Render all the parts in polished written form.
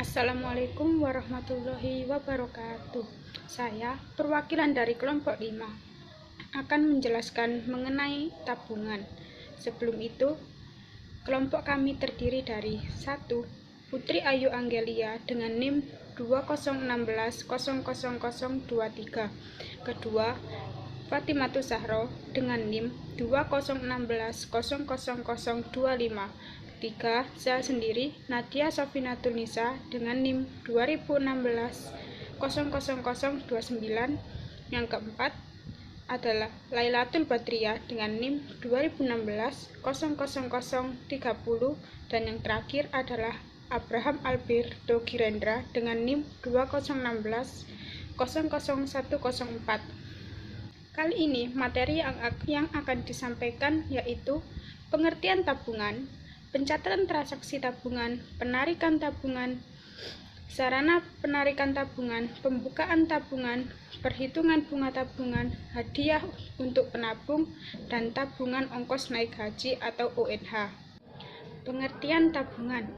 Assalamualaikum warahmatullahi wabarakatuh. Saya perwakilan dari kelompok 5 akan menjelaskan mengenai tabungan. Sebelum itu, kelompok kami terdiri dari 1. Putri Ayu Anggelia dengan NIM 2016000023. Kedua, Fatimatu Zahro dengan NIM 2016000025. Ketiga, saya sendiri, Nadia Sofinatul Nisa dengan NIM 2016000029. Yang keempat adalah Lailatul Badriyah dengan NIM 2016000030. Dan yang terakhir adalah Abraham Alberto Girendra dengan NIM 2016000104. Kali ini materi yang akan disampaikan yaitu pengertian tabungan, pencatatan transaksi tabungan, penarikan tabungan, sarana penarikan tabungan, pembukaan tabungan, perhitungan bunga tabungan, hadiah untuk penabung, dan tabungan ongkos naik haji atau ONH. Pengertian tabungan.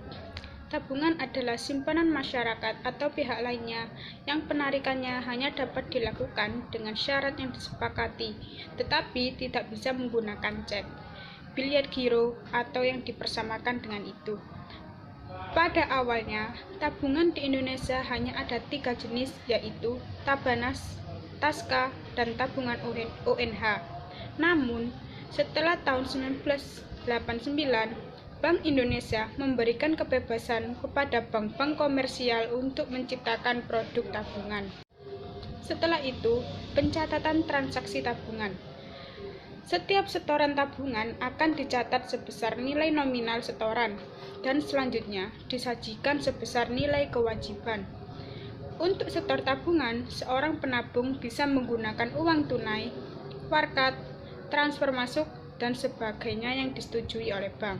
Tabungan adalah simpanan masyarakat atau pihak lainnya yang penarikannya hanya dapat dilakukan dengan syarat yang disepakati, tetapi tidak bisa menggunakan cek, biliet giro, atau yang dipersamakan dengan itu. Pada awalnya, tabungan di Indonesia hanya ada 3 jenis, yaitu Tabanas, Taska, dan tabungan ONH. Namun, setelah tahun 1989, Bank Indonesia memberikan kebebasan kepada bank-bank komersial untuk menciptakan produk tabungan. Setelah itu, pencatatan transaksi tabungan. Setiap setoran tabungan akan dicatat sebesar nilai nominal setoran, dan selanjutnya disajikan sebesar nilai kewajiban. Untuk setor tabungan, seorang penabung bisa menggunakan uang tunai, warkat, transfer masuk, dan sebagainya yang disetujui oleh bank.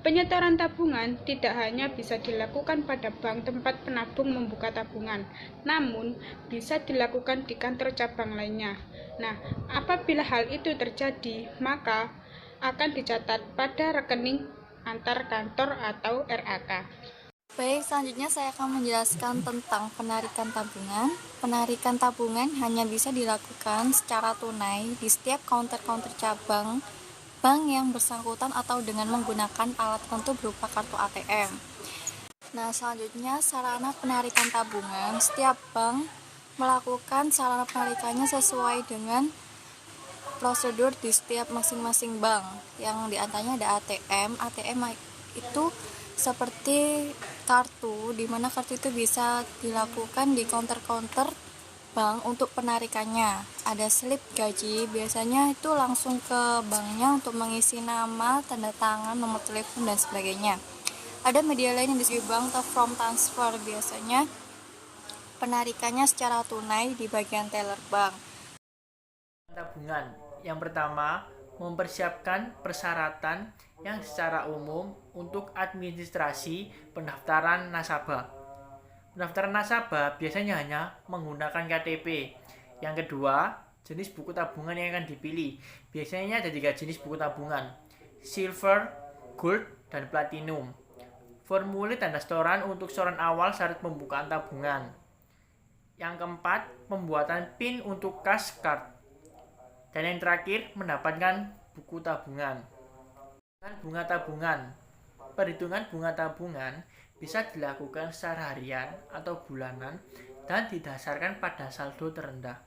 Penyetoran tabungan tidak hanya bisa dilakukan pada bank tempat penabung membuka tabungan, namun bisa dilakukan di kantor cabang lainnya. Nah, apabila hal itu terjadi, maka akan dicatat pada rekening antar kantor atau RAK. Baik, selanjutnya saya akan menjelaskan tentang penarikan tabungan. Penarikan tabungan hanya bisa dilakukan secara tunai di setiap counter-counter cabang bank yang bersangkutan atau dengan menggunakan alat tertentu berupa kartu ATM. Nah, selanjutnya sarana penarikan tabungan. Setiap bank melakukan sarana penarikannya sesuai dengan prosedur di setiap masing-masing bank. Yang diantaranya ada ATM. ATM itu seperti kartu, di mana kartu itu bisa dilakukan di counter-counter bank untuk penarikannya. Ada slip gaji, biasanya itu langsung ke banknya untuk mengisi nama, tanda tangan, nomor telepon, dan sebagainya. Ada media lain yang disebut bank atau from transfer, biasanya penarikannya secara tunai di bagian teller bank. Tabungan. Yang pertama, mempersiapkan persyaratan yang secara umum untuk administrasi pendaftaran nasabah. Pendaftaran nasabah biasanya hanya menggunakan KTP. Yang kedua, jenis buku tabungan yang akan dipilih. Biasanya ada 3 jenis buku tabungan: silver, gold, dan platinum. Formulir tanda setoran untuk setoran awal syarat pembukaan tabungan. Yang keempat, pembuatan PIN untuk cash card. Dan yang terakhir, mendapatkan buku tabungan. Bunga tabungan. Perhitungan bunga tabungan bisa dilakukan secara harian atau bulanan dan didasarkan pada saldo terendah,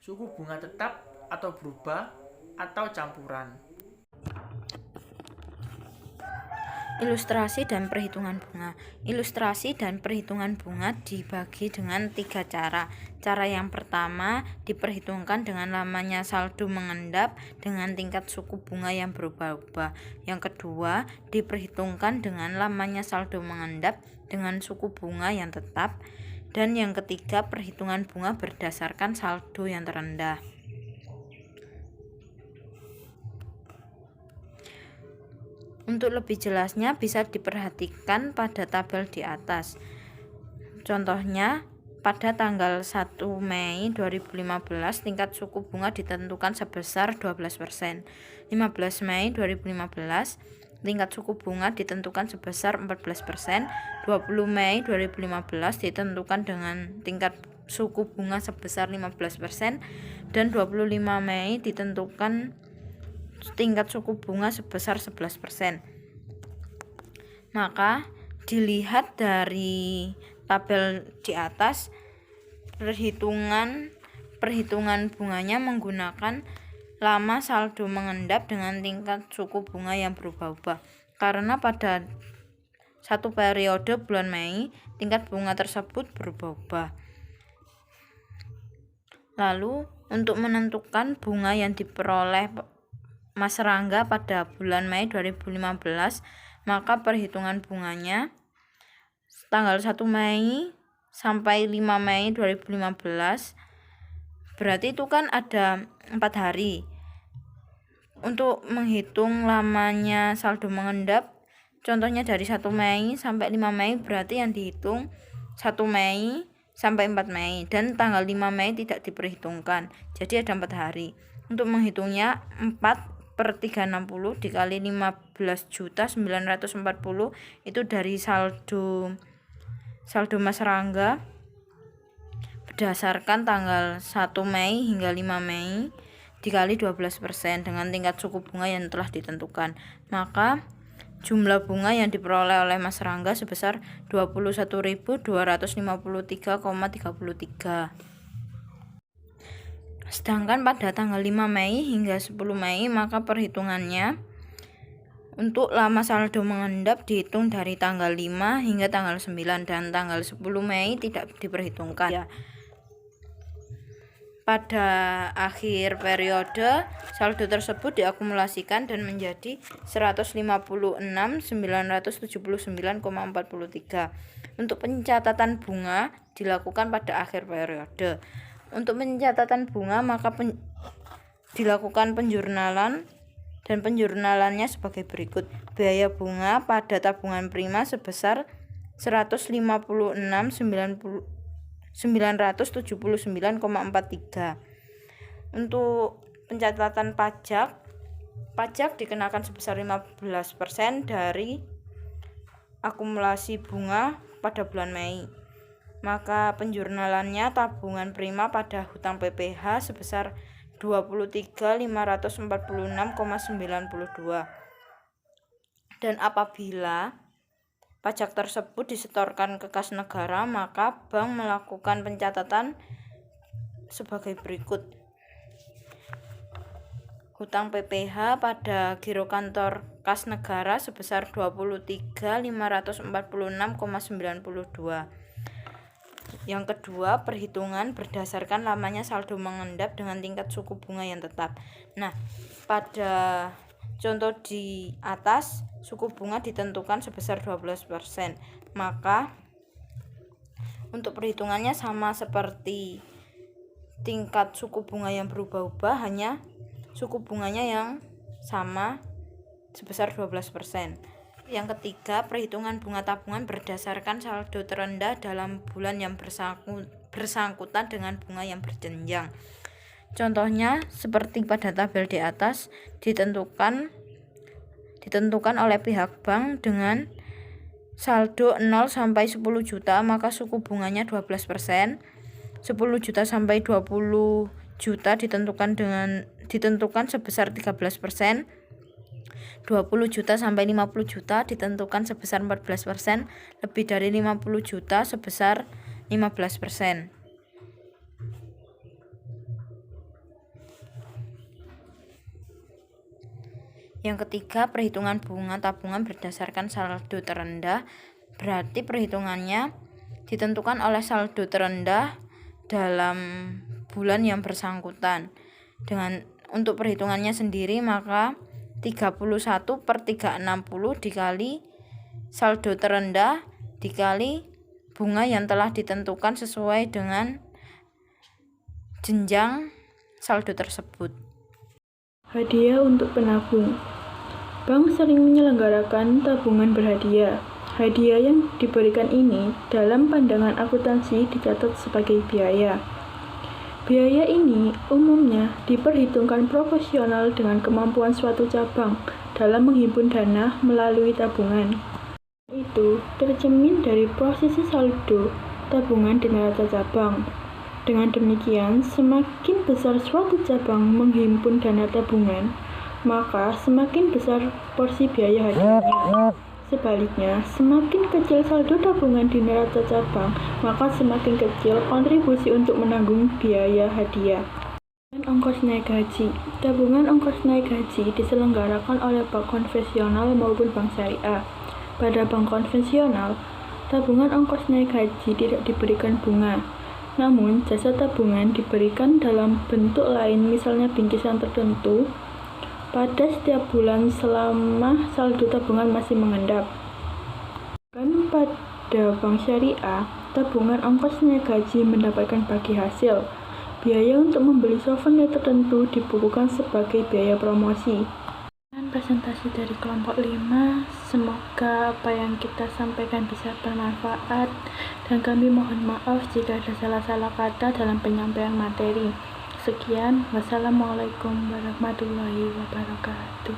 suku bunga tetap atau berubah, atau campuran. Ilustrasi dan perhitungan bunga. Ilustrasi dan perhitungan bunga dibagi dengan 3 cara. Cara yang pertama diperhitungkan dengan lamanya saldo mengendap dengan tingkat suku bunga yang berubah-ubah. Yang kedua diperhitungkan dengan lamanya saldo mengendap dengan suku bunga yang tetap. Dan yang ketiga perhitungan bunga berdasarkan saldo yang terendah. Untuk lebih jelasnya bisa diperhatikan pada tabel di atas. Contohnya, pada tanggal 1 Mei 2015 tingkat suku bunga ditentukan sebesar 12%. 15 Mei 2015 tingkat suku bunga ditentukan sebesar 14%, 20 Mei 2015 ditentukan dengan tingkat suku bunga sebesar 15%, dan 25 Mei ditentukan tingkat suku bunga sebesar 11%. Maka dilihat dari tabel di atas, perhitungan bunganya menggunakan lama saldo mengendap dengan tingkat suku bunga yang berubah-ubah. Karena pada satu periode bulan Mei, tingkat bunga tersebut berubah-ubah. Lalu, untuk menentukan bunga yang diperoleh Mas Rangga pada bulan Mei 2015, maka perhitungan bunganya tanggal 1 Mei sampai 5 Mei 2015, berarti itu kan ada 4 hari. Untuk menghitung lamanya saldo mengendap, contohnya dari 1 Mei sampai 5 Mei, berarti yang dihitung 1 Mei sampai 4 Mei, dan tanggal 5 Mei tidak diperhitungkan, jadi ada 4 hari. Untuk menghitungnya 4/360 dikali 15.940 itu dari saldo Mas Rangga berdasarkan tanggal 1 Mei hingga 5 Mei dikali 12% dengan tingkat suku bunga yang telah ditentukan. Maka jumlah bunga yang diperoleh oleh Mas Rangga sebesar 21.253,33. Sedangkan pada tanggal 5 Mei hingga 10 Mei, maka perhitungannya untuk lama saldo mengendap dihitung dari tanggal 5 hingga tanggal 9, dan tanggal 10 Mei tidak diperhitungkan. Ya. Pada akhir periode, saldo tersebut diakumulasikan dan menjadi 156.979,43. Untuk pencatatan bunga dilakukan pada akhir periode. Untuk pencatatan bunga maka dilakukan penjurnalan, dan penjurnalannya sebagai berikut. Biaya bunga pada tabungan prima sebesar 156.979,43. Untuk pencatatan pajak dikenakan sebesar 15% dari akumulasi bunga pada bulan Mei. Maka penjurnalannya tabungan prima pada hutang PPh sebesar 23.546,92. Dan apabila pajak tersebut disetorkan ke kas negara, maka bank melakukan pencatatan sebagai berikut. Hutang PPh pada giro kantor kas negara sebesar 23.546,92. Yang kedua, perhitungan berdasarkan lamanya saldo mengendap dengan tingkat suku bunga yang tetap. Nah, pada contoh di atas, suku bunga ditentukan sebesar 12%. Maka untuk perhitungannya sama seperti tingkat suku bunga yang berubah-ubah, hanya suku bunganya yang sama sebesar 12%. Yang ketiga, perhitungan bunga tabungan berdasarkan saldo terendah dalam bulan yang bersangkutan dengan bunga yang berjenjang. Contohnya seperti pada tabel di atas, ditentukan oleh pihak bank dengan saldo 0 sampai 10 juta, maka suku bunganya 12%. 10 juta sampai 20 juta ditentukan sebesar 13%. 20 juta sampai 50 juta ditentukan sebesar 14%, lebih dari 50 juta sebesar 15%. Yang ketiga, perhitungan bunga tabungan berdasarkan saldo terendah, berarti perhitungannya ditentukan oleh saldo terendah dalam bulan yang bersangkutan. Untuk perhitungannya sendiri, maka 31/360 dikali saldo terendah dikali bunga yang telah ditentukan sesuai dengan jenjang saldo tersebut. Hadiah untuk penabung. Bank sering menyelenggarakan tabungan berhadiah. Hadiah yang diberikan ini dalam pandangan akuntansi dicatat sebagai biaya. Biaya ini umumnya diperhitungkan proporsional dengan kemampuan suatu cabang dalam menghimpun dana melalui tabungan. Itu tercermin dari posisi saldo tabungan di neraca cabang. Dengan demikian, semakin besar suatu cabang menghimpun dana tabungan, maka semakin besar porsi biaya hadiahnya. Sebaliknya, semakin kecil saldo tabungan di neraca cabang, maka semakin kecil kontribusi untuk menanggung biaya hadiah. Ongkos naik haji. Tabungan ongkos naik haji diselenggarakan oleh bank konvensional maupun bank syariah. Pada bank konvensional, tabungan ongkos naik haji tidak diberikan bunga. Namun, jasa tabungan diberikan dalam bentuk lain, misalnya bingkisan tertentu, pada setiap bulan selama saldo tabungan masih mengendap. Dan pada bank syariah, tabungan ongkos naik haji mendapatkan bagi hasil. Biaya untuk membeli souvenir tertentu dibukukan sebagai biaya promosi. Presentasi dari kelompok 5, semoga apa yang kita sampaikan bisa bermanfaat, dan kami mohon maaf jika ada salah-salah kata dalam penyampaian materi. Sekian, wassalamualaikum warahmatullahi wabarakatuh.